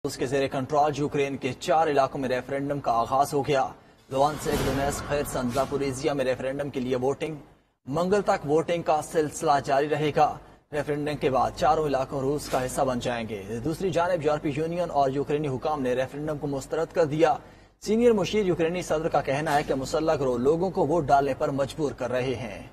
रूस के जेर कंट्रोल यूक्रेन के 4 इलाकों में रेफरेंडम का आगाज हो गया। लुहांस्क, डोनेट्स्क, खैरसन, जापोरिजिया में रेफरेंडम के लिए वोटिंग। मंगल तक वोटिंग का सिलसिला जारी रहेगा। रेफरेंडम के बाद चारों इलाकों रूस का हिस्सा बन जाएंगे। दूसरी जानिब यूरोपीय यूनियन और यूक्रेनी हुकाम ने रेफरेंडम को मुस्तरद कर दिया। सीनियर मुशीर यूक्रेनी सदर का कहना है कि मुसल्लह गिरोह लोगों को वोट डालने पर मजबूर कर रहे हैं।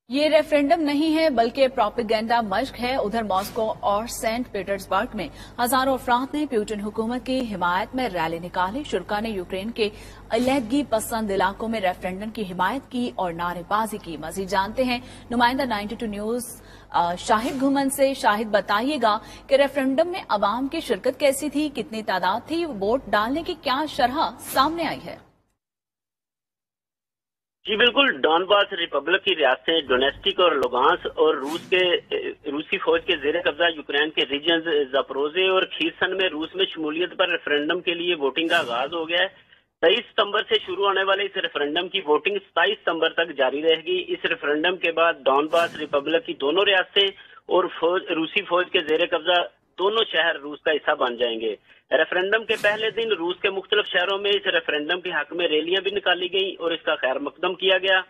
ये रेफरेंडम नहीं है बल्कि प्रोपेगेंडा मश्क है। उधर मॉस्को और सेंट पीटर्सबर्ग में हजारों अफराद ने प्यूटिन हुकूमत की हिमायत में रैली निकाली। शुरा ने यूक्रेन के अलहदगी पसंद इलाकों में रेफरेंडम की हिमायत की और नारेबाजी की। मजीद जानते हैं नुमाइंदा 92 न्यूज शाहिद घुमन से। शाहिद, बताइएगा कि रेफरेंडम में अवाम की शिरकत कैसी थी, कितनी तादाद थी, वोट डालने की क्या शरह सामने आई है? जी बिल्कुल, डॉनबास रिपब्लिक की रियासतें डोनेट्स्क और लुगांस्क और रूसी फौज के जेर कब्जा यूक्रेन के रीजन ज़ापोरिज़िया और खीरसन में रूस में शमूलियत पर रेफरेंडम के लिए वोटिंग का आगाज हो गया है। 23 सितंबर से शुरू होने वाले इस रेफरेंडम की वोटिंग 27 सितंबर तक जारी रहेगी। इस रेफरेंडम के बाद डॉनबास रिपब्लिक की दोनों रियासतें और रूसी फौज के जेर कब्जा दोनों शहर रूस का हिस्सा बन जाएंगे। रेफरेंडम के पहले दिन रूस के मुख्तलिफ शहरों में इस रेफरेंडम के हक में रैलियां भी निकाली गई और इसका खैर मकदम किया गया।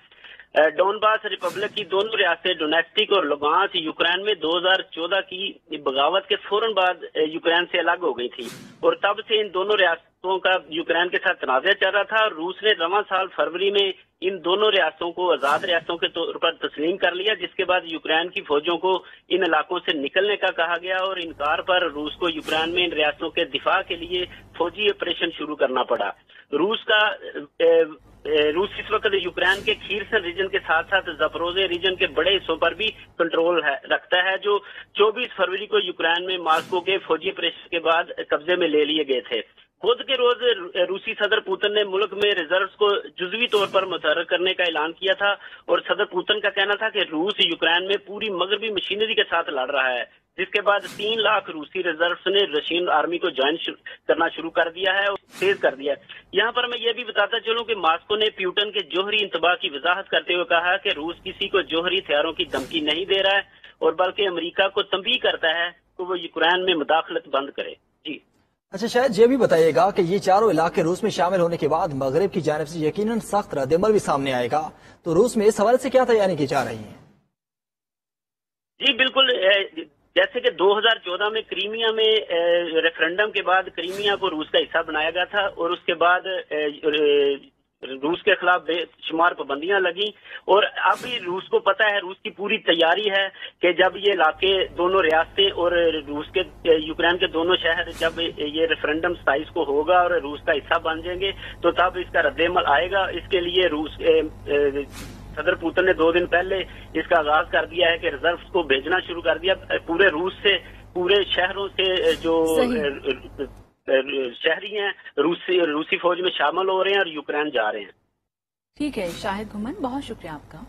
डॉनबास रिपब्लिक की दोनों रियासतें डोनेट्स्क और लुगांस्क यूक्रेन में 2014 की बगावत के फौरन बाद यूक्रेन से अलग हो गई थी और तब से इन दोनों रियासतों का यूक्रेन के साथ तनाज़ा चल रहा था। रूस ने रवां साल फरवरी में इन दोनों रियासतों को आजाद रियासतों के तौर पर तस्लीम कर लिया, जिसके बाद यूक्रेन की फौजों को इन इलाकों से निकलने का कहा गया और इनकार पर रूस को यूक्रेन में इन रियासतों के दिफा के लिए फौजी ऑपरेशन शुरू करना पड़ा। रूस इस वक्त यूक्रेन के खीरसन रीजन के साथ साथ ज़ापोरिज़िया रीजन के बड़े हिस्सों पर भी कंट्रोल रखता है, जो 24 फरवरी को यूक्रेन में मॉस्को के फौजी ऑपरेशन के बाद कब्जे में ले लिए गए थे। खुद के रोज रूसी सदर पुतिन ने मुल्क में रिजर्व्स को जुज़वी तौर पर मुतहर्रिक करने का ऐलान किया था और सदर पुतिन का कहना था कि रूस यूक्रेन में पूरी मगरबी मशीनरी के साथ लड़ रहा है, जिसके बाद 3 लाख रूसी रिजर्व्स ने रशियन आर्मी को ज्वाइन करना शुरू कर दिया है और तेज कर दिया है। यहाँ पर मैं ये भी बताता चलूं कि मॉस्को ने प्यूटन के जोहरी इंतबाह की वजाहत करते हुए कहा कि रूस किसी को जोहरी हथियारों की धमकी नहीं दे रहा है और बल्कि अमेरिका को तंबीह करता है कि वो यूक्रेन में मुदाखलत बंद करे। जी अच्छा, शायद ये भी बताइएगा कि ये चारों इलाके रूस में शामिल होने के बाद मगरिब की जानिब से यकीनन सख्त रद्दअमल भी सामने आएगा, तो रूस में इस हवाले से क्या तैयारी की जा रही है? जी बिल्कुल, जैसे कि 2014 में क्रीमिया में रेफरेंडम के बाद क्रीमिया को रूस का हिस्सा बनाया गया था और उसके बाद रूस के खिलाफ बेशुमार पाबंदियां लगी और अब रूस को पता है, रूस की पूरी तैयारी है कि जब ये इलाके दोनों रियासतें और रूस के यूक्रेन के दोनों शहर जब ये रेफरेंडम 27 को होगा और रूस का हिस्सा बन जाएंगे तो तब इसका रद्देअमल आएगा। इसके लिए रूस सदर पुतिन ने 2 दिन पहले इसका आगाज कर दिया है कि रिजर्व्स को भेजना शुरू कर दिया। पूरे रूस से, पूरे शहरों से जो शहरी हैं रूसी फौज में शामिल हो रहे हैं और यूक्रेन जा रहे हैं। ठीक है शाहिद घुमन, बहुत शुक्रिया आपका।